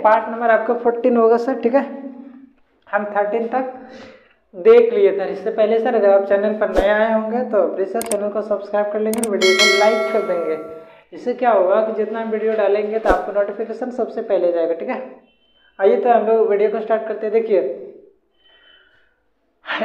Part number आपका 14 होगा sir, ठीक है। हम 13 तक देख लिए सर। इससे पहले सर अगर आप चैनल पर नए आए होंगे तो प्लीज़ सर चैनल को सब्सक्राइब कर लेंगे, वीडियो को लाइक कर देंगे। इससे क्या होगा कि जितना वीडियो डालेंगे तो आपको नोटिफिकेशन सबसे पहले जाएगा, ठीक है। आइए तो हम लोग वीडियो को स्टार्ट करते हैं। देखिए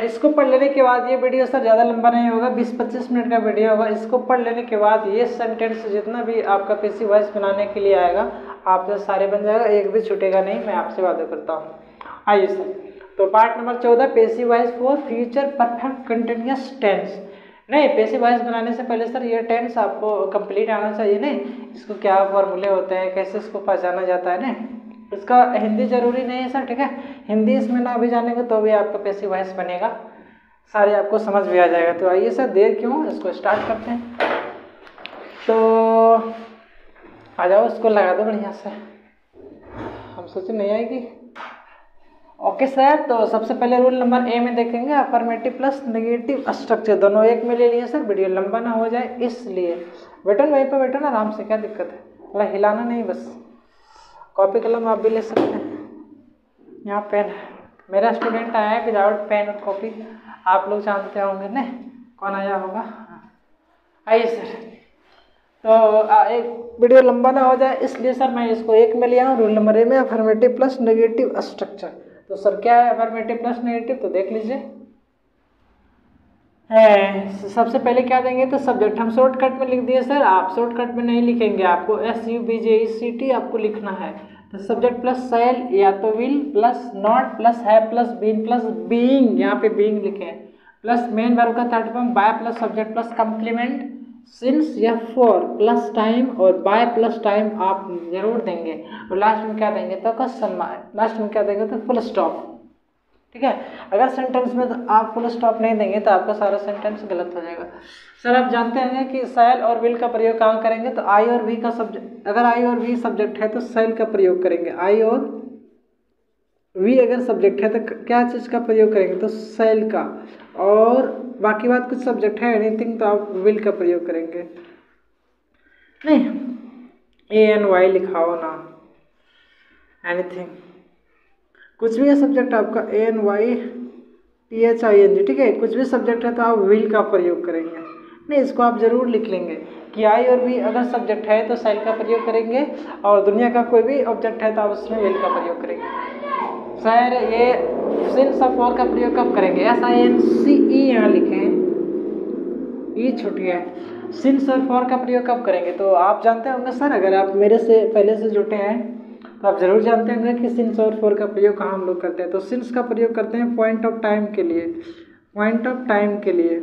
इसको पढ़ लेने के बाद, ये वीडियो सर ज़्यादा लंबा नहीं होगा, 20-25 मिनट का वीडियो होगा। इसको पढ़ लेने के बाद ये सेंटेंस जितना भी आपका पैसिव वॉइस बनाने के लिए आएगा आपसे सारे बन जाएगा, एक भी छूटेगा नहीं, मैं आपसे वादा करता हूँ। आइए सर, तो part number 14 passive voice for future perfect continuous tense. नहीं, पैसिव वॉइस बनाने से पहले सर ये टेंस आपको कंप्लीट आना चाहिए। नहीं, इसको क्या फॉर्मूले होते हैं, कैसे इसको पहचाना जाता है, नहीं इसका हिंदी जरूरी नहीं है सर, ठीक है। हिंदी इसमें ना भी जानेंगे तो भी आपका पैसिव वॉइस बनेगा, सारे आपको समझ भी आ जाएगा। तो आइए सर देर क्यों, इसको स्टार्ट करते हैं। तो आ जाओ, इसको लगा दो बढ़िया से, हम सोचे नहीं आएगी। ओके सर, तो सबसे पहले रूल नंबर ए में देखेंगे, अफर्मेटिव प्लस नेगेटिव स्ट्रक्चर दोनों एक में ले लिए सर, वीडियो लंबा ना हो जाए इसलिए। बैठो वहीं पर, बैठो ना आराम से, क्या दिक्कत है, थोड़ा हिलाना नहीं बस। कॉपी कलम आप भी ले सकते हैं, यहाँ पेन है। मेरा स्टूडेंट आया है विदाउट पेन और कॉपी, आप लोग जानते होंगे ना कौन आया होगा। आइए सर, तो एक वीडियो लंबा ना हो जाए इसलिए सर मैं इसको एक में लिया हूँ। रूल नंबर ए में अफर्मेटिव प्लस नेगेटिव स्ट्रक्चर। तो सर क्या है अफर्मेटिव प्लस नेगेटिव, तो देख लीजिए। सबसे पहले क्या देंगे तो सब्जेक्ट हम शॉर्टकट में लिख दिए सर, आप शॉर्टकट में नहीं लिखेंगे, आपको SUBJECT आपको लिखना है। तो सब्जेक्ट प्लस शैल या तो विल प्लस नॉट प्लस है प्लस बीन प्लस बीइंग, यहाँ पे बीइंग लिखे प्लस मेन वर्ब का third form by plus subject plus complement since या फॉर प्लस टाइम और बाय प्लस टाइम आप जरूर देंगे। और लास्ट में क्या देंगे तो क्वेश्चन मार्क, लास्ट में क्या देंगे तो फुल स्टॉप, ठीक है। अगर सेंटेंस में तो आप फुल स्टॉप नहीं देंगे तो आपका सारा सेंटेंस गलत हो जाएगा। सर आप जानते हैं कि शैल और विल का प्रयोग कहाँ करेंगे, तो आई और वी का सब्जेक्ट, अगर आई और वी सब्जेक्ट है तो शैल का प्रयोग करेंगे। आई और वी अगर सब्जेक्ट है तो क्या चीज़ का प्रयोग करेंगे तो शैल का, और बाकी बात कुछ सब्जेक्ट है एनीथिंग तो आप विल का प्रयोग करेंगे। नहीं ANY लिखाओ ना, एनीथिंग कुछ भी है सब्जेक्ट आपका ANYTHING, ठीक है। कुछ भी सब्जेक्ट है तो आप विल का प्रयोग करेंगे। नहीं, इसको आप जरूर लिख लेंगे कि आई और वी अगर सब्जेक्ट है तो शैल का प्रयोग करेंगे, और दुनिया का कोई भी ऑब्जेक्ट है तो आप उसमें विल का प्रयोग करेंगे। सर ये सिंस और फॉर का प्रयोग कब करेंगे, SINCE यहाँ लिखें, ई छुट गया। सिंस और फॉर का प्रयोग कब करेंगे तो आप जानते होंगे सर, अगर आप मेरे से पहले से जुटे हैं तो आप जरूर जानते होंगे कि सिंस और फॉर का प्रयोग कहाँ हम लोग करते हैं। तो सिंस का प्रयोग करते हैं पॉइंट ऑफ टाइम के लिए, पॉइंट ऑफ टाइम के लिए,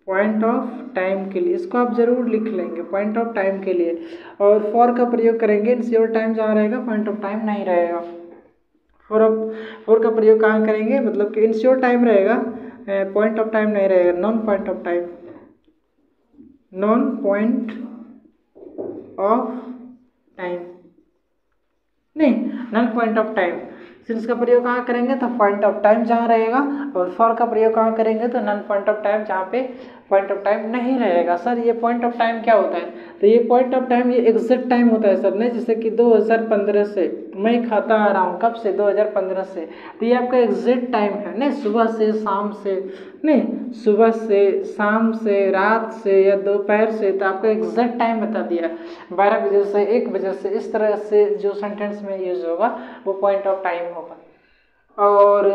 पॉइंट ऑफ टाइम के लिए, इसको आप जरूर लिख लेंगे पॉइंट ऑफ टाइम के लिए। और फॉर का प्रयोग करेंगे इंश्योर टाइम जहाँ रहेगा पॉइंट ऑफ टाइम नहीं रहेगा। फॉर का प्रयोग कहाँ करेंगे, मतलब कि इंश्योर टाइम रहेगा, पॉइंट ऑफ टाइम नहीं रहेगा, non point of time, non point of time, नहीं non point of time. Since का प्रयोग कहाँ करेंगे तो पॉइंट ऑफ टाइम जहाँ रहेगा, और फॉर का प्रयोग कहाँ करेंगे तो नॉन पॉइंट ऑफ टाइम जहाँ पे पॉइंट ऑफ टाइम नहीं रहेगा। सर ये पॉइंट ऑफ टाइम क्या होता है, तो ये पॉइंट ऑफ टाइम ये एग्जैक्ट टाइम होता है सर, नहीं जैसे कि 2015 से मैं खाता आ रहा हूँ, कब से 2015 से, तो ये आपका एग्जैक्ट टाइम है, नहीं सुबह से शाम से, नहीं सुबह से शाम से रात से या दोपहर से, तो आपका एग्जैक्ट टाइम बता दिया 12 बजे से 1 बजे से, इस तरह से जो सेंटेंस में यूज होगा वो पॉइंट ऑफ टाइम होगा। और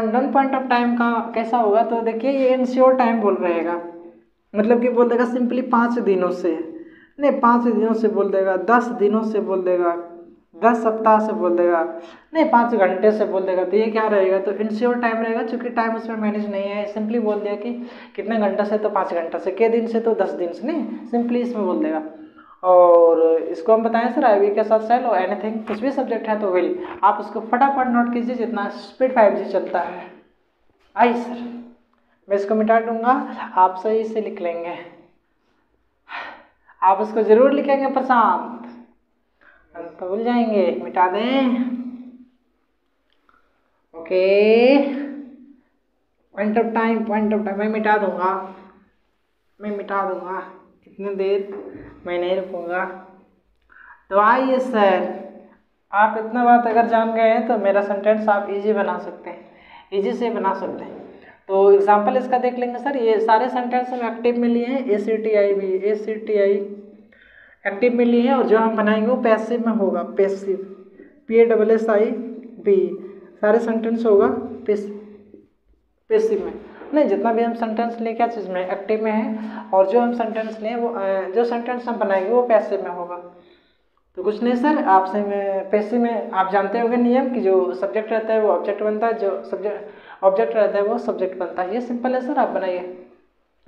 नॉन पॉइंट ऑफ टाइम का कैसा होगा तो देखिए ये इंश्योर टाइम बोल रहेगा, मतलब कि बोल देगा सिंपली 5 दिनों से, नहीं 5 दिनों से बोल देगा, 10 दिनों से बोल देगा, 10 सप्ताह से बोल देगा, नहीं 5 घंटे से बोल देगा। तो ये क्या रहेगा तो इंश्योर टाइम रहेगा, चूंकि टाइम उसमें मैनेज नहीं है, सिंपली बोल दिया कि कितने घंटे से तो 5 घंटे से, के दिन से तो 10 दिन से, नहीं सिंपली इसमें बोल देगा। और इसको हम बताएं सर आई वी के साथ शैल और एनीथिंग, कुछ भी सब्जेक्ट है तो विल। आप उसको फटाफट नोट कीजिए जितना स्पीड 5G चलता है। आई सर मैं इसको मिटा दूंगा, आप सही से लिख लेंगे, आप इसको जरूर लिखेंगे प्रशांत, हम तो भूल जाएंगे, मिटा दें। ओके पॉइंट ऑफ टाइम मैं मिटा दूंगा, इतनी देर मैं नहीं रुकूंगा। तो आइए सर आप इतना बात अगर जान गए हैं तो मेरा सेंटेंस आप इजी बना सकते हैं, इजी से बना सकते हैं। तो एग्जांपल इसका देख लेंगे सर। ये सारे सेंटेंस हम एक्टिव में लिए हैं, ACTI भी, ACTI एक्टिव में लिए हैं, और जो हम बनाएंगे वो पैसिव में होगा, पैसिव, PASSIV, सारे सेंटेंस होगा पैसिव में। नहीं, जितना भी हम सेंटेंस लिए क्या चीज़ में, एक्टिव में है, और जो हम सेंटेंस लिए वो जो सेंटेंस हम बनाएंगे वो पैसिव में होगा। तो कुछ नहीं सर, आपसे मैं पैसिव में आप जानते होंगे नियम कि जो सब्जेक्ट रहता है वो ऑब्जेक्ट बनता है, जो सब्जेक्ट ऑब्जेक्ट रहता है वो सब्जेक्ट बनता है। ये सिंपल है सर, आप बनाइए।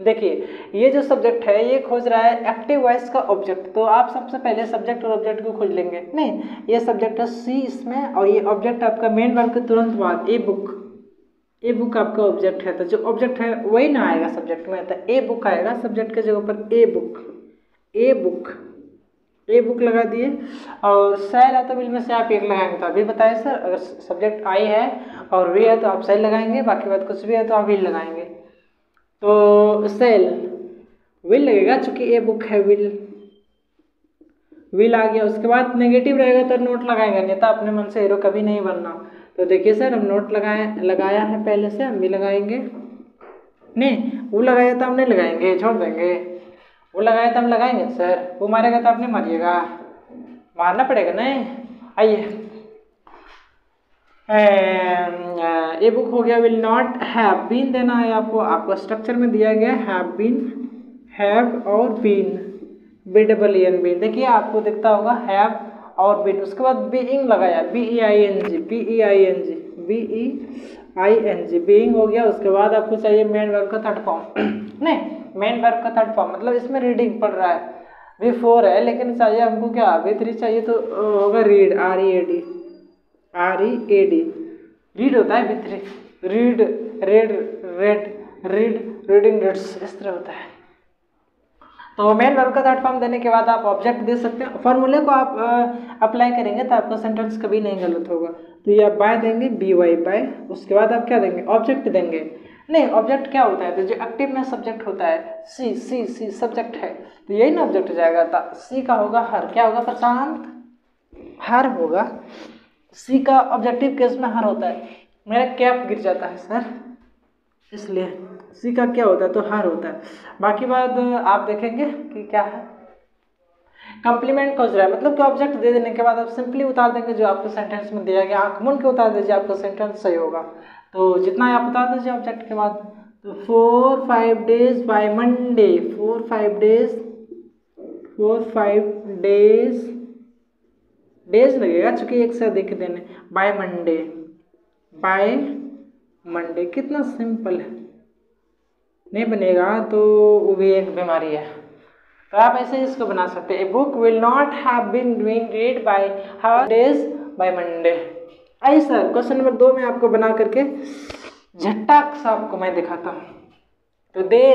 देखिए, ये जो सब्जेक्ट है ये खोज रहा है एक्टिव वॉइस का ऑब्जेक्ट, तो आप सबसे पहले सब्जेक्ट और ऑब्जेक्ट को खोज लेंगे। नहीं, ये सब्जेक्ट है सी इसमें, और ये ऑब्जेक्ट आपका मेन वर्ब के तुरंत बाद ए बुक आपका ऑब्जेक्ट है, तो जो ऑब्जेक्ट है वही ना आएगा सब्जेक्ट में, तो ए बुक आएगा सब्जेक्ट के जगह पर, ए बुक लगा दिए। और सेल है तो बिल में से आप एक लगाएंगे, तो अभी बताए सर, अगर सब्जेक्ट आई है और वी है तो आप सेल लगाएंगे, बाकी बात कुछ भी है तो आप विल लगाएंगे। तो सेल विल लगेगा, चूंकि ए बुक है, विल आ गया। उसके बाद नेगेटिव रहेगा तो नोट लगाएंगे, नहीं तो अपने मन से हीरो कभी नहीं बनना। तो देखिए सर, हम नोट लगाया है पहले से, हम भी लगाएंगे। नहीं, वो लगाया तो हम नहीं लगाएंगे, छोड़ देंगे। वो लगाया तो हम लगाएंगे सर, वो मारेगा तो आप नहीं मारिएगा, मारना पड़ेगा। नहीं, आइए, ए बुक हो गया। विल नॉट हैव बीन देना है आपको स्ट्रक्चर में दिया गया हैव बीन, हैव और बीन, BEEN बीन। देखिए आपको दिखता होगा हैव और बीन, उसके बाद बीइंग लगाया, BEING, बीइंग हो गया। उसके बाद आपको चाहिए मेन वर्ब का थर्ड फॉर्म। नहीं, मेन वर्ब का थर्ड फॉर्म मतलब इसमें रीडिंग पढ़ रहा है, V4 है, लेकिन चाहिए हमको क्या, V3 चाहिए, तो होगा रीड, READ, रीड होता है V3, read, red, reading, reads, इस तरह होता है। तो मेन वर्ब का थर्ड फॉर्म देने के बाद आप ऑब्जेक्ट दे सकते हैं। फॉर्मूले को आप अप्लाई करेंगे तो आपका सेंटेंस कभी नहीं गलत होगा। तो ये आप बाय देंगे, BY बाय, उसके बाद आप क्या देंगे, ऑब्जेक्ट देंगे। नहीं, ऑब्जेक्ट क्या होता है, तो जो एक्टिव में सब्जेक्ट होता है, सी सब्जेक्ट है, तो यही ना ऑब्जेक्ट हो जाएगा। तो सी का होगा हर, क्या होगा प्रशांत, हर होगा। सी का ऑब्जेक्टिव केस में हर होता है। मेरा कैप गिर जाता है सर, इसलिए सी का क्या होता है, तो हर होता है। बाकी बात आप देखेंगे कि क्या है, कंप्लीमेंट खोज रहा है, मतलब कि ऑब्जेक्ट दे देने के बाद आप सिंपली उतार देंगे जो आपको सेंटेंस में दिया गया, आंख मूंद के उतार दीजिए, आपका सेंटेंस सही होगा। तो जितना आप उतार दीजिए ऑब्जेक्ट के बाद, तो 4-5 days बाय मंडे, 4-5 डेज लगेगा, चूंकि एक से अधिक देने, बाय मंडे, कितना सिंपल है। नहीं बनेगा तो वो भी एक बीमारी है। तो आप ऐसे इसको बना सकते हैं, a book will not have been being read by her days by Monday. आई सर, क्वेश्चन नंबर 2 में आपको बना करके झट्टाक सा आपको मैं दिखाता हूँ। तो दे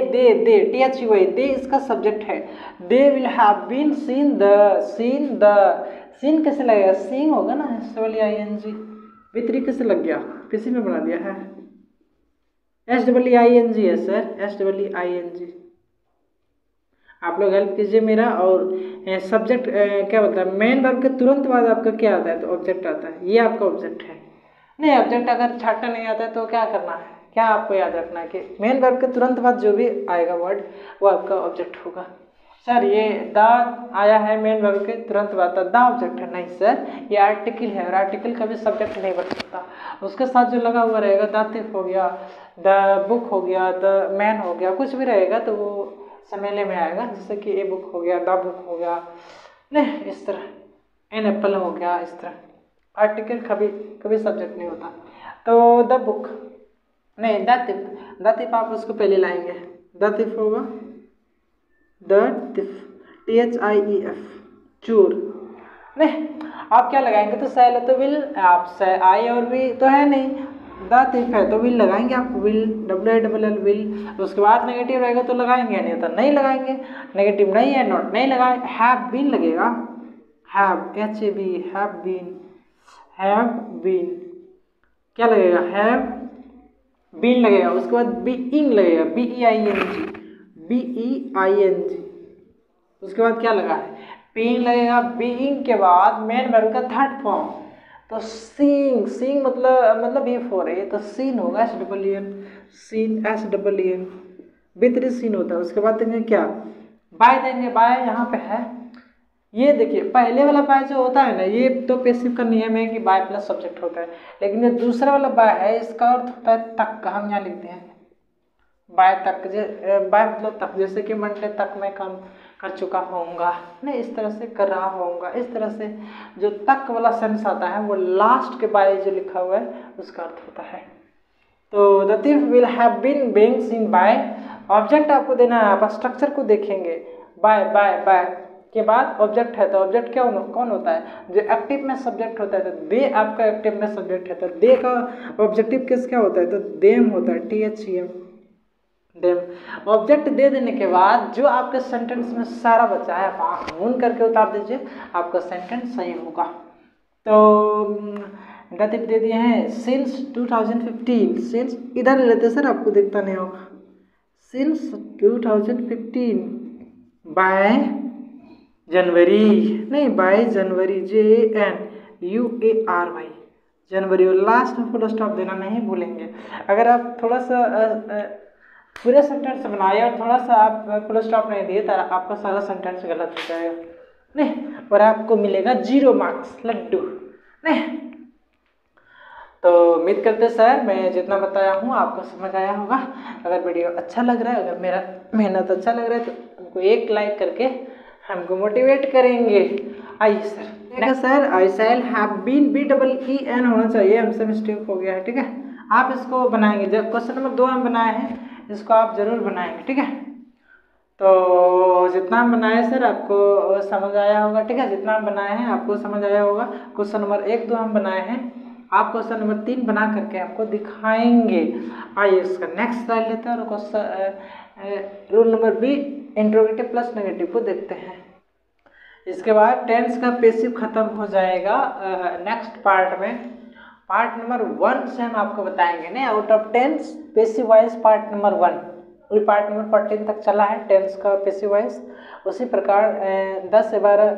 THUI, दे इसका सब्जेक्ट है, they will have been seen seen कैसे लगेगा, सीन होगा ना, SING, V3 कैसे लग गया, किसी में बना दिया है, SEING है सर, SEING। आप लोग हेल्प कीजिए मेरा। और सब्जेक्ट क्या बोलता है, मेन वर्ब के तुरंत बाद आपका क्या आता है, तो ऑब्जेक्ट आता है, ये आपका ऑब्जेक्ट है। नहीं, ऑब्जेक्ट अगर छाटना नहीं आता है तो क्या करना है, क्या आपको याद रखना है कि मेन वर्ब के तुरंत बाद जो भी आएगा वर्ड वो आपका ऑब्जेक्ट होगा। सर ये द आया है मेन वर्ब के तुरंत बाद, द ऑब्जेक्ट है, नहीं सर, ये आर्टिकल है, और आर्टिकल कभी सब्जेक्ट नहीं बन सकता। उसके साथ जो लगा हुआ रहेगा, द थिफ हो गया, द बुक हो गया, द मैन हो गया, कुछ भी रहेगा तो वो समेले में आएगा, जैसे कि ए बुक हो गया, द बुक हो गया, नहीं इस तरह, एन एप्पल हो गया, इस तरह। आर्टिकल कभी सब्जेक्ट नहीं होता। तो द बुक, नहीं द थिफ आप उसको पहले लाएंगे, द थिफ होगा, द थिफ, THIEF, चोर। नहीं, आप क्या लगाएंगे, तो सेल है तो विल, आप आई और भी तो है नहीं, द थिफ है तो विल लगाएंगे आप, विल, WILL विल। उसके बाद नेगेटिव रहेगा तो लगाएंगे, नहीं तो नहीं लगाएंगे। नेगेटिव नहीं है, नॉट नहीं लगाए, हैव बीन लगेगा, हैव, HAV, हैव बीन, क्या लगेगा, हैव बीन लगेगा। उसके बाद बीइंग लगेगा, BEING, उसके बाद क्या लगा है, बीइंग लगेगा, बीइंग के बाद मेन वर्ब का थर्ड फॉर्म, तो सीइंग, सीइंग मतलब ये फोर है, तो सीन होगा SEEN, सीन SEEN, बेहतरीन सीन होता है। उसके बाद देंगे क्या, बाय देंगे, बाय यहाँ पे है, ये देखिए पहले वाला बाय जो होता है ना, ये तो पैसिव का नियम है कि बाय प्लस सब्जेक्ट होता है, लेकिन ये दूसरा वाला बाय है, इसका अर्थ होता है तक, हम यहाँ लिखते हैं बाय तक, बाय मतलब तक, जैसे कि मंडे तक मैं काम कर चुका होऊंगा, नहीं इस तरह से कर रहा होऊंगा, इस तरह से जो तक वाला सेंस आता है वो लास्ट के बाय जो लिखा हुआ है उसका अर्थ होता है। तो the thief will have been being seen by, object आपको देना है, आप स्ट्रक्चर को देखेंगे, बाय बाय बाय के बाद ऑब्जेक्ट है, तो ऑब्जेक्ट क्या कौन होता है, जो एक्टिव में सब्जेक्ट होता है, तो दे आपका एक्टिव में सब्जेक्ट है, तो दे का ऑब्जेक्टिव केस क्या होता है, तो देम होता है, THEM, देम। ऑब्जेक्ट दे देने के बाद जो आपके सेंटेंस में सारा बचा है, आप आँख मूंद करके उतार दीजिए, आपका सेंटेंस सही होगा। तो गतिव दे दिए हैं सिंस 2015, सिंस इधर लेते सर आपको देखता नहीं होगा, सिंस 2015 बाय जनवरी, नहीं बाय जनवरी, JNUARY, जनवरी, और लास्ट में फुल स्टॉप देना नहीं भूलेंगे। अगर आप थोड़ा सा पूरे सेंटेंस बनाए और थोड़ा सा आप फुल स्टॉप नहीं दिए तो आपका सारा सेंटेंस गलत हो जाएगा, नहीं, और आपको मिलेगा 0 मार्क्स, लड्डू, नहीं। तो उम्मीद करते सर मैं जितना बताया हूँ आपको समझ आया होगा। अगर वीडियो अच्छा लग रहा है, अगर मेरा मेहनत अच्छा लग रहा है, तो हमको एक लाइक करके हमको मोटिवेट करेंगे। आइए सर, ठीक है sir, I shall have been, BEEN होना चाहिए, हमसे मिस्टेक हो गया है, ठीक है। आप इसको बनाएंगे, जब क्वेश्चन नंबर 2 हम बनाए हैं, इसको आप जरूर बनाएंगे, ठीक है। तो जितना हम बनाए सर आपको समझ आया होगा, ठीक है, जितना हम बनाए हैं आपको समझ आया होगा। क्वेश्चन नंबर 1, 2 हम बनाए हैं, आप क्वेश्चन नंबर 3 बना करके आपको दिखाएंगे। आइए इसका नेक्स्ट स्लाइड लेते हैं और question rule number B, interrogative plus negative को देखते हैं। इसके बाद टेंस का पैसिव खत्म हो जाएगा नेक्स्ट पार्ट में। पार्ट नंबर 1 से हम आपको बताएंगे, नहीं, out of tense passive voice part number 1, वही पार्ट नंबर 14 तक चला है टेंस का पैसिव वॉइस, उसी प्रकार 10 से 12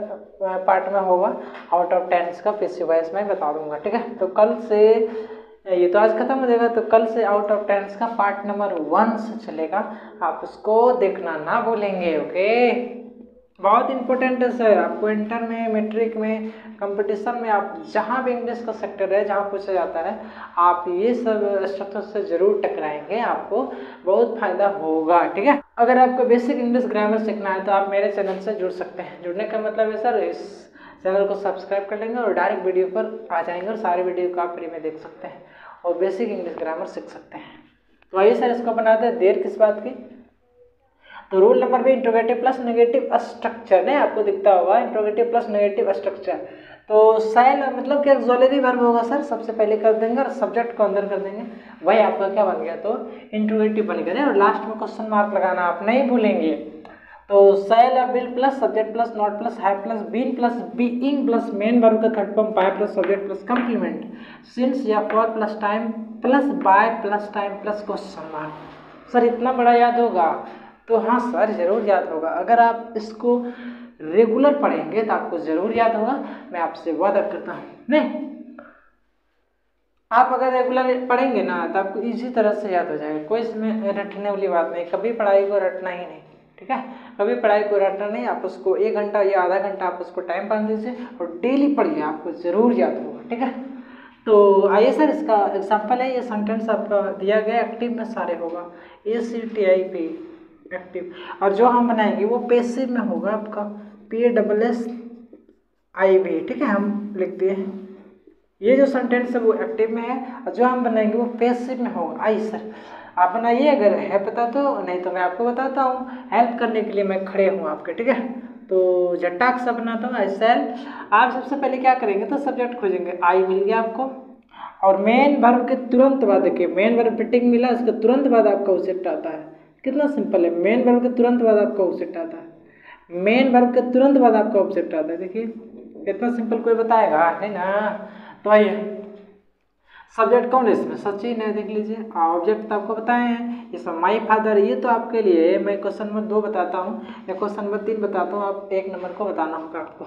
पार्ट में होगा आउट ऑफ टेंस का पैसिव वॉइस मैं बता दूंगा, ठीक है। तो कल से, ये तो आज खत्म हो जाएगा, तो कल से आउट ऑफ टेंस का पार्ट नंबर 1 से चलेगा, आप उसको देखना ना भूलेंगे, ओके। बहुत इंपॉर्टेंट है सर, आपको इंटर में, मैट्रिक में, कंपटीशन में, आप जहाँ भी इंग्लिश का सेक्टर है, जहाँ पूछा जाता है, आप ये सब स्ट्रक्चर से जरूर टकराएंगे, आपको बहुत फायदा होगा, ठीक है। अगर आपको बेसिक इंग्लिश ग्रामर सीखना है तो आप मेरे चैनल से जुड़ सकते हैं। जुड़ने का मतलब है सर, इस चैनल को सब्सक्राइब कर लेंगे और डायरेक्ट वीडियो पर आ जाएंगे और सारे वीडियो को आप फ्री में देख सकते हैं और बेसिक इंग्लिश ग्रामर सीख सकते हैं। तो आइए सर इसको बनाते हैं, देर किस बात की। तो रूल नंबर भी इंट्रोगेटिव प्लस नेगेटिव स्ट्रक्चर, नहीं आपको दिखता होगा इंट्रोगेटिव प्लस नेगेटिव स्ट्रक्चर। तो शैल मतलब क्या, ऑक्सिलरी वर्ब होगा सर, सबसे पहले कर देंगे और सब्जेक्ट को अंदर कर देंगे, वही आपका क्या बन गया, तो इंट्रोगेटिव बन गया, और लास्ट में क्वेश्चन मार्क लगाना आप नहीं भूलेंगे। तो shall will plus subject plus not plus have plus been plus being plus main verb का third form by plus subject plus complement, since या for plus time plus by plus time plus question mark. Sir इतना बड़ा याद होगा? तो हाँ sir जरूर याद होगा, अगर आप इसको रेगुलर पढ़ेंगे तो आपको जरूर याद होगा, मैं आपसे वादा करता हूँ। नहीं, आप अगर रेगुलर पढ़ेंगे ना तो आपको इसी तरह से याद हो जाएगा, कोई इसमें रटने वाली बात नहीं, कभी पढ़ाई को रटना ही नहीं, ठीक है, कभी पढ़ाई को रटना नहीं। आप उसको 1 घंटा या आधा घंटा आप उसको टाइम पास दीजिए और डेली पढ़िए, आपको जरूर याद होगा, ठीक है। तो आइए सर, इसका एग्जाम्पल है, ये सेंटेंस आपका दिया गया, एक्टिव में सारे होगा, ACTIV एक्टिव, और जो हम बनाएंगे वो पैसिव में होगा आपका PSSIV, ठीक है, हम लिख दिए हैं। ये जो सेंटेंस है वो एक्टिव में है और जो हम बनाएंगे वो पैसिव में होगा। आइए सर आप बनाइए, अगर है पता तो, नहीं तो मैं आपको बताता हूँ, हेल्प करने के लिए मैं खड़े हूँ आपके, ठीक है। तो झटाक सा बनाता हूँ, आई शैल। आप सबसे पहले क्या करेंगे, तो सब्जेक्ट खोजेंगे, आई मिल गया आपको, और मेन वर्ब के तुरंत बाद, देखिए मेन वर्ब फिटिंग मिला, इसके तुरंत बाद आपका ऑब्जेक्ट आता है, कितना सिंपल है, मेन वर्ब के तुरंत बाद आपका ऑब्जेक्ट आता है, मेन वर्ब के तुरंत बाद आपका ऑब्जेक्ट आता है, देखिए कितना सिंपल, कोई बताएगा नहीं ना। तो आइए सब्जेक्ट कौन है इसमें? सचिन है, देख लीजिए। ऑब्जेक्ट तो आपको बताए हैं, इसमें माई फादर, ये तो आपके लिए मैं क्वेश्चन नंबर 2 बताता हूँ या क्वेश्चन नंबर 3 बताता हूँ, आप 1 नंबर को बताना होगा आपको।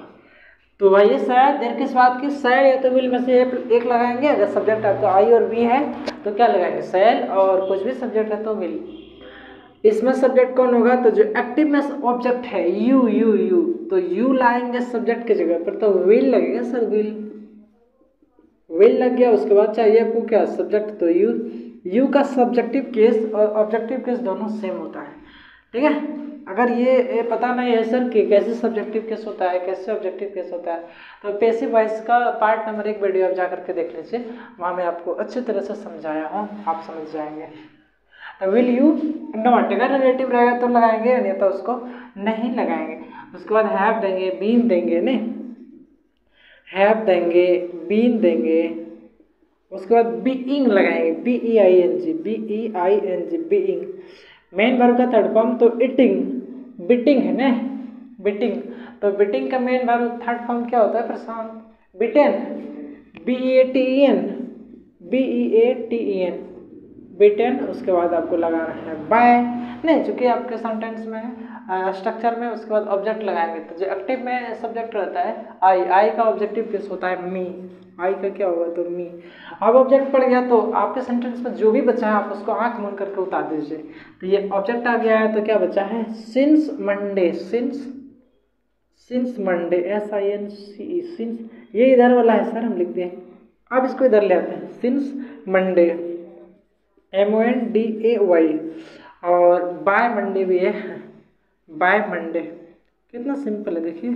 तो भाई शायद देर किस बात की, सेल या तो विल में से एक लगाएंगे। अगर सब्जेक्ट आपका आई और बी है तो क्या लगाएंगे? सेल, और कुछ भी सब्जेक्ट है तो विल। इसमें सब्जेक्ट कौन होगा? तो जो एक्टिव में ऑब्जेक्ट है यू यू यू, तो यू लाएंगे सब्जेक्ट की जगह पर, तो विल लगेगा सर, विल। विल लग गया, उसके बाद चाहिए आपको क्या? सब्जेक्ट, तो यू। यू का सब्जेक्टिव केस और ऑब्जेक्टिव केस दोनों सेम होता है, ठीक है। अगर ये पता नहीं है सर कि कैसे सब्जेक्टिव केस होता है, कैसे ऑब्जेक्टिव केस होता है, तो पैसिव वॉइस का पार्ट नंबर 1 वीडियो आप जा करके देख लीजिए, वहाँ मैं आपको अच्छी तरह से समझाया हूँ, आप समझ जाएंगे। तो विल यू नॉट, अगर रिलेटिव रहेगा तो लगाएंगे, नहीं तो उसको नहीं लगाएंगे। उसके बाद हैव देंगे, बीन देंगे, नहीं हैव देंगे, बीन देंगे। उसके बाद बीइंग लगाएंगे, BEING, BEING, being. Main verb का थर्ड फॉर्म तो इटिंग, बिटिंग है ना, बिटिंग। तो बिटिंग का मेन वर्ब थर्ड फॉर्म क्या होता है प्रशांत? बिटेन, BEATEN, BEATEN, बिटेन। उसके बाद आपको लगाना है बाय, नहीं चूंकि आपके सेंटेंस में स्ट्रक्चर में उसके बाद ऑब्जेक्ट लगाएंगे, तो जो एक्टिव में सब्जेक्ट रहता है आई, आई का ऑब्जेक्टिव केस होता है मी, आई का क्या होगा? तो मी। अब ऑब्जेक्ट पड़ गया तो आपके सेंटेंस में जो भी बचा है आप उसको आंख मूंद करके उतार दीजिए। तो ये ऑब्जेक्ट आ गया है, तो क्या बचा है? Since Monday, since Monday, SINCE, since. ये इधर वाला है सर, हम लिखते हैं, अब इसको इधर ले आते हैं, सिंस मंडे, MONDAY। और बाय मंडे भी है, बाय मंडे, कितना सिंपल है देखिए,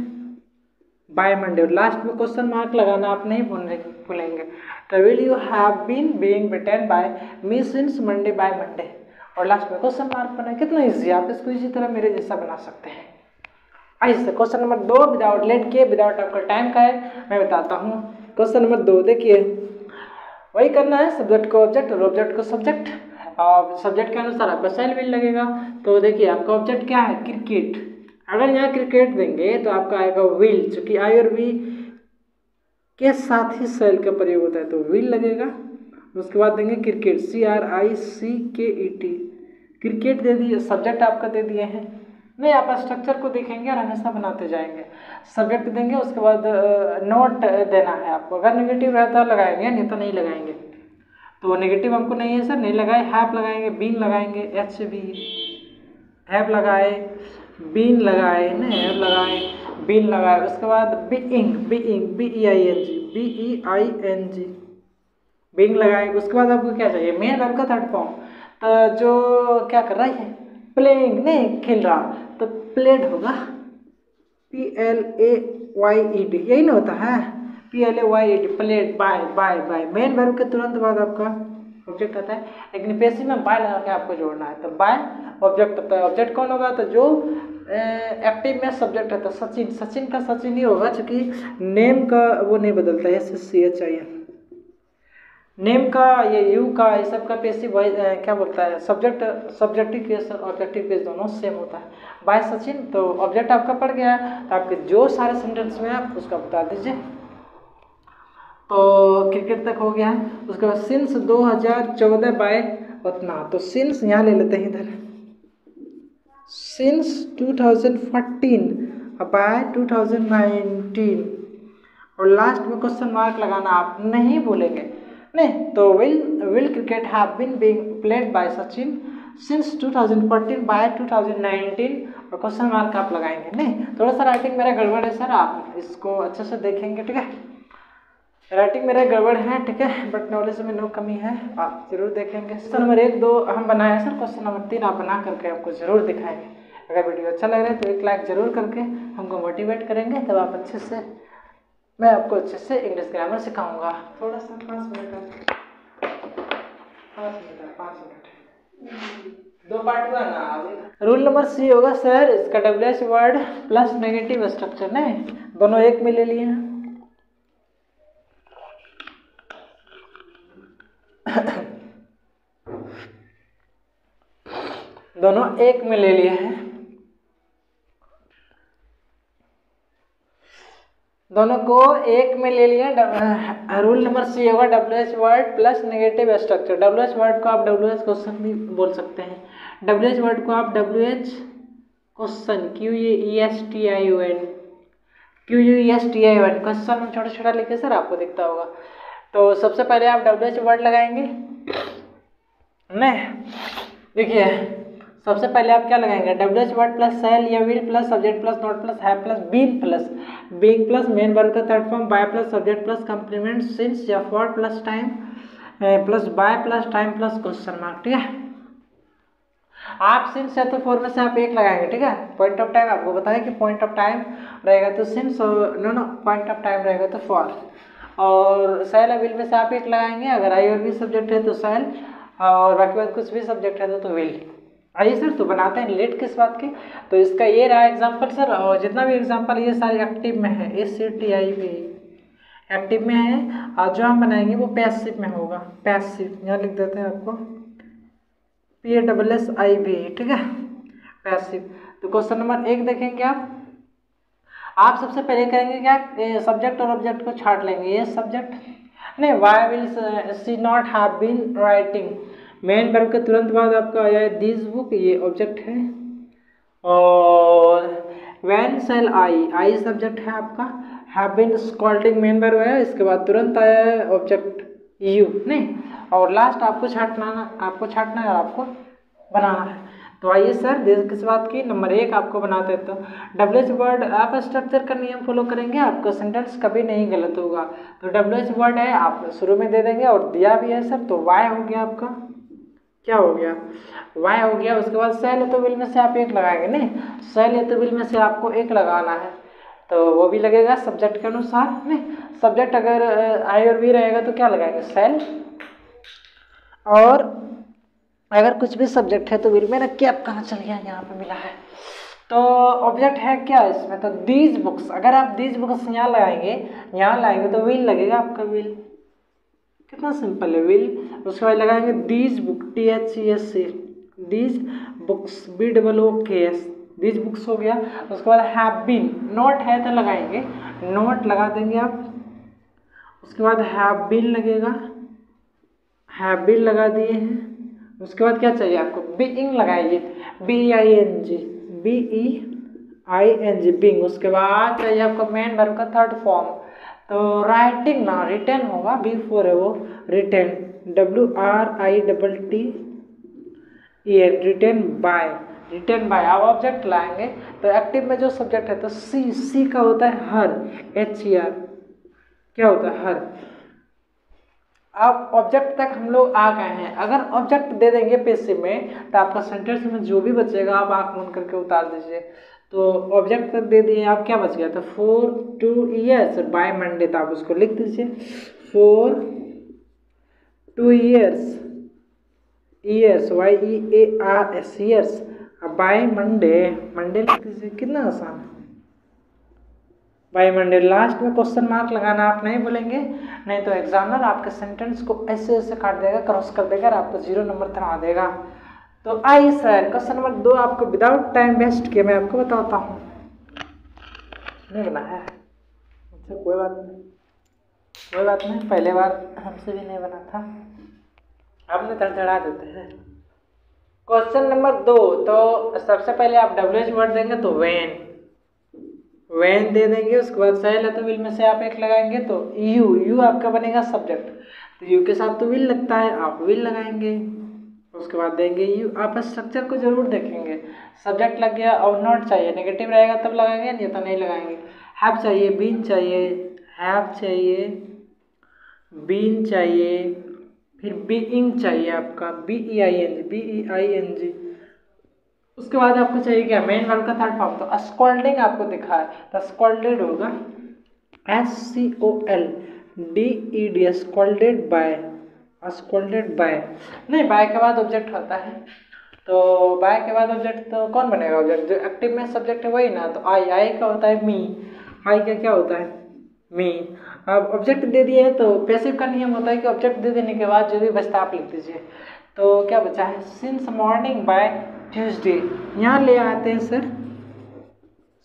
बाय मंडे। लास्ट में क्वेश्चन मार्क लगाना आप नहीं भूलेंगे। तो will you have been being beaten by me since Monday, by Monday, और लास्ट में क्वेश्चन मार्क बना। कितना इजी है, आप इसको इसी तरह मेरे जैसा बना सकते हैं। आइए क्वेश्चन नंबर 2, विदाउट लेट के, विदाउट आपका टाइम का है, मैं बताता हूँ। क्वेश्चन नंबर 2 देखिए, वही करना है, सब्जेक्ट को ऑब्जेक्ट और ऑब्जेक्ट को सब्जेक्ट, और सब्जेक्ट के अनुसार आपका सेल विल लगेगा। तो देखिए आपका ऑब्जेक्ट क्या है? क्रिकेट। अगर यहाँ क्रिकेट देंगे तो आपका आएगा विल, चूंकि आई और वी के साथ ही सेल का प्रयोग होता है तो विल लगेगा। उसके बाद देंगे क्रिकेट, CRICKET, क्रिकेट दे दिए, सब्जेक्ट आपका दे दिए हैं। नहीं, आप स्ट्रक्चर को देखेंगे और हमेशा बनाते जाएंगे। सब्जेक्ट देंगे, उसके बाद नोट देना है आपको, अगर नेगेटिव रहता लगाएंगे, नहीं तो नहीं लगाएंगे। तो नेगेटिव हमको नहीं है सर, नहीं लगाए, हैव लगाएंगे, बीन लगाएंगे, HB, हैव लगाए, बीन लगाए, नहीं हैव लगाए, बीन लगाए। उसके बाद बीइंग, बीइंग, BEING, बीइंग लगाए। उसके बाद आपको क्या चाहिए? मेन वर्ब का थर्ड फॉर्म, तो जो क्या कर रहा है? प्लेइंग, नहीं खेल रहा, तो प्लेड होगा, PLAYED, यही ना होता है, PLAYED, played, by, by, by. Main verb के तुरंत बाद आपका ऑब्जेक्ट आता है, लेकिन पैसिव में बाय लगा के आपको जोड़ना है, तो बाय ऑब्जेक्ट होता है। ऑब्जेक्ट कौन होगा? तो जो एक्टिव में सब्जेक्ट रहता है, सचिन, सचिन का सचिन ही होगा, क्योंकि नेम का वो नहीं बदलता है, SCHIN। नेम का, ये यू का, ये सब का पैसिव क्या बोलता है? सब्जेक्ट, सब्जेक्टिव केस और ऑब्जेक्टिव केस दोनों सेम होता है। बाय सचिन, तो ऑब्जेक्ट आपका पड़ गया, तो आपके जो सारे सेंटेंस में आप उसका बता दीजिए। तो क्रिकेट तक हो गया है। उसके बाद सिंस 2014 बाय उतना, तो सिंस यहाँ ले लेते हैं इधर, सिंस 2014 बाय 2019, और लास्ट में क्वेश्चन मार्क लगाना आप नहीं भूलेंगे, नहीं तो will cricket have been being played by Sachin since 2014 by 2019, और क्वेश्चन मार्क आप लगाएंगे। नहीं, थोड़ा सा राइटिंग मेरा गड़बड़ है सर, आप इसको अच्छे से देखेंगे, ठीक है। राइटिंग मेरा गड़बड़ है, ठीक है, बट नॉलेज में नो कमी है, आप जरूर देखेंगे। क्वेश्चन नंबर 1, 2 हम बनाए सर, क्वेश्चन नंबर 3 आप बना करके हमको जरूर दिखाएंगे। अगर वीडियो अच्छा लग रहा है तो एक लाइक जरूर करके हमको मोटिवेट करेंगे, तब आप अच्छे से, मैं आपको अच्छे से इंग्लिश ग्रामर सिखाऊंगा। थोड़ा सा 5 मिनट, 2 पार्ट हुआ ना। रूल नंबर C होगा सर, इसका WH word plus negative structure, नहीं दोनों एक में ले लिए हैं। दोनों एक में ले लिए हैं। दोनों को एक में ले लिया। रूल नंबर सी होगा WH word plus negative structure. WH word को आप WH क्वेश्चन भी बोल सकते हैं। WH वर्ड को आप WH क्वेश्चन QUESTION क्वेश्चन में छोटा छोटा लिखे सर आपको दिखता होगा। तो सबसे पहले आप WH वर्ड लगाएंगे। नहीं देखिए सबसे पहले आप क्या लगाएंगे WH वर्ड प्लस सेल या will plus subject plus not plus have plus being plus main verb का third form by plus subject plus complement since या for plus time plus by plus time plus question mark. ठीक है आप since या तो four में से आप एक लगाएंगे। ठीक है पॉइंट ऑफ टाइम आपको बताया कि पॉइंट ऑफ टाइम रहेगा तो since no point of time रहेगा तो फॉर और सेल या विल में से आप एक लगाएंगे। अगर आई और बी सब्जेक्ट है तो सेल और बाकी बात कुछ भी सब्जेक्ट है तो विल। आइए सर तो बनाते हैं रिलेट किस बात के। तो इसका ये रहा एग्जांपल सर और जितना भी एग्जांपल ये सारे एक्टिव में है SCTI भी एक्टिव में है और जो हम बनाएंगे वो पैसिव में होगा। पैसिव यहाँ लिख देते हैं आपको PASSIV। ठीक है पैसिव। तो क्वेश्चन नंबर 1 देखेंगे आप सबसे पहले करेंगे क्या सब्जेक्ट और ऑब्जेक्ट को छाट लेंगे। ये सब्जेक्ट नहीं why will she not have been writing main verb के तुरंत बाद आपका आया है दिस बुक ये ऑब्जेक्ट है और व्हेन सेल आई सब्जेक्ट है आपका have been scolding main verb है इसके बाद तुरंत आया है ऑब्जेक्ट यू नहीं और लास्ट आपको छाटना है और आपको बनाना है। तो आइए सर देख किस बात की नंबर 1 आपको बनाते हैं। तो WH वर्ड आप स्ट्रक्चर का नियम फॉलो करेंगे आपका सेंटेंस कभी नहीं गलत होगा। तो WH वर्ड है आप शुरू में दे देंगे और दिया भी है सर तो वाई हो गया आपका क्या हो गया वाई हो गया। उसके बाद सेल या तो विल में से आप एक लगाएंगे नहीं सेल या तो विल में से आपको एक लगाना है तो वो भी लगेगा सब्जेक्ट के अनुसार नहीं। सब्जेक्ट अगर आई और बी रहेगा तो क्या लगाएंगे सेल और अगर कुछ भी सब्जेक्ट है तो विल में रख के आप कहाँ चल गया यहाँ पे मिला है। तो ऑब्जेक्ट है क्या इसमें तो दीज बुक्स अगर आप दीज बुक्स यहाँ लाएंगे तो विल लगेगा आपका विल। कितना सिंपल है विल। उसके बाद लगाएंगे these book THESC these books BOOKS these books हो गया। उसके बाद हैव बीन नोट है तो लगाएंगे नोट लगा देंगे आप। उसके बाद हैव बीन लगेगा हैव बीन लगा दिए हैं। उसके बाद क्या चाहिए आपको बीइंग लगाइए BEING बीइंग। उसके बाद चाहिए आपको मेन वर्ब का थर्ड फॉर्म तो राइटिंग ना रिटर्न होगा B4 है वो रिटर्न WRITTEN रिटर्न बाय। आप ऑब्जेक्ट लाएंगे तो एक्टिव में जो सब्जेक्ट है तो सी का होता है हर HER क्या होता है हर। अब ऑब्जेक्ट तक हम लोग आ गए हैं। अगर ऑब्जेक्ट दे देंगे पैसिव में तो आपका सेंटेंस में जो भी बचेगा आप आँख मूंद करके उतार दीजिए। तो ऑब्जेक्ट तक दे दिए आप क्या बच गया था 4 2 years बाय मंडे तो आप उसको लिख दीजिए 4 2 years YEARS years by Monday लिख दीजिए कितना आसान है बाय मंडे। लास्ट में क्वेश्चन मार्क लगाना आप नहीं बोलेंगे नहीं तो एग्जामिनर आपके सेंटेंस को ऐसे काट देगा क्रॉस कर देगा और आपको 0 नंबर तक देगा। तो आइए सर क्वेश्चन नंबर 2 आपको विदाउट टाइम वेस्ट किए मैं आपको बताता हूँ। नहीं बना है अच्छा कोई बात नहीं पहले बार हमसे भी नहीं बना था आपने तड़तड़ा देते हैं। क्वेश्चन नंबर 2 तो सबसे पहले आप WH वर्ड देंगे तो वेन दे देंगे। उसके बाद सेल है तो विल में से आप एक लगाएंगे तो यू आपका बनेगा सब्जेक्ट तो यू के साथ तो विल लगता है आप विल लगाएंगे। उसके बाद देंगे यू। आप स्ट्रक्चर को जरूर देखेंगे सब्जेक्ट लग गया और नॉट चाहिए नेगेटिव रहेगा तब लगाएंगे नहीं तो नहीं लगाएंगे। हैव चाहिए बीन चाहिए बीन चाहिए फिर बीइंग चाहिए आपका BEING। उसके बाद आपको चाहिए क्या मेन वर्ब का थर्ड फॉर्म तो स्कॉल्डिंग आपको दिखा है तो स्कॉल्डेड होगा SCOLDED स्कॉल्डेड बाय नहीं बाय के बाद ऑब्जेक्ट होता है तो बाय के बाद ऑब्जेक्ट तो कौन बनेगा ऑब्जेक्ट जो एक्टिव में सब्जेक्ट है वही ना। तो आई का होता है मी आई का क्या होता है मी। अब ऑब्जेक्ट दे दिए हैं तो पैसिव का नियम होता है कि ऑब्जेक्ट दे देने के बाद जो भी बचता आप लिख दीजिए। तो क्या बचा है सिंस मॉर्निंग बाय ट्यूसडे यहाँ ले आते हैं sir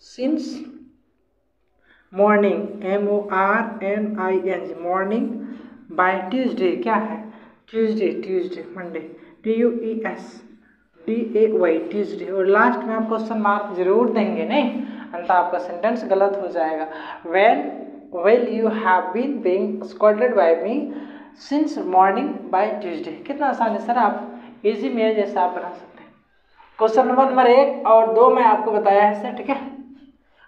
since morning MORNING morning, by Tuesday क्या है, ट्यूसडे मंडे TUESDAY ट्यूसडे। और लास्ट में आप क्वेश्चन मार्क जरूर देंगे, नहीं अन्यथा आपका सेंटेंस गलत हो जाएगा। When will you have been being scolded by me since morning by Tuesday. कितना आसान है सर, आप इजी मेरे जैसा आप बना सकते हैं। क्वेश्चन नंबर 1 और 2 मैं आपको बताया है सर, ठीक है।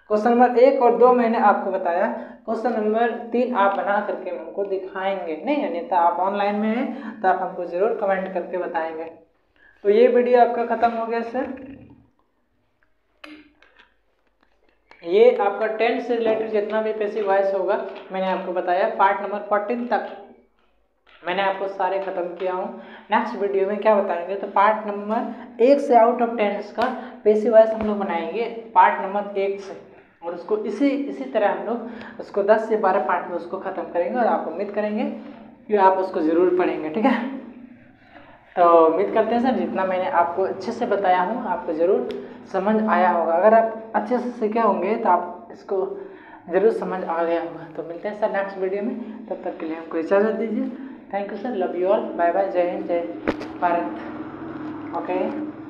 क्वेश्चन नंबर 1 और 2 मैंने आपको बताया, क्वेश्चन नंबर 3 आप बना करके हमको दिखाएंगे, नहीं अन्यथा आप ऑनलाइन में हैं तो आप हमको जरूर कमेंट करके बताएंगे। तो ये वीडियो आपका खत्म हो गया सर। ये आपका 10 से रिलेटेड जितना भी पैसिव वॉइस होगा मैंने आपको बताया, पार्ट नंबर 14 तक मैंने आपको सारे खत्म किया हूँ। नेक्स्ट वीडियो में क्या बताएंगे, तो पार्ट नंबर 1 से आउट ऑफ 10 का पैसिव वॉइस हम लोग बनाएंगे पार्ट नंबर 1 से, और उसको इसी तरह हम लोग उसको 10 से 12 पार्ट में उसको ख़त्म करेंगे, और आप उम्मीद करेंगे कि आप उसको ज़रूर पढ़ेंगे, ठीक है। तो उम्मीद करते हैं सर जितना मैंने आपको अच्छे से बताया हूँ आपको ज़रूर समझ आया होगा। अगर आप अच्छे से सीखे होंगे तो आप इसको ज़रूर समझ आ गया होगा। तो मिलते हैं सर नेक्स्ट वीडियो में, तब तक के लिए हमको इजाज़त दीजिए। Thank you sir, love you all, bye bye, जय हिंद, जय भारत। ओके।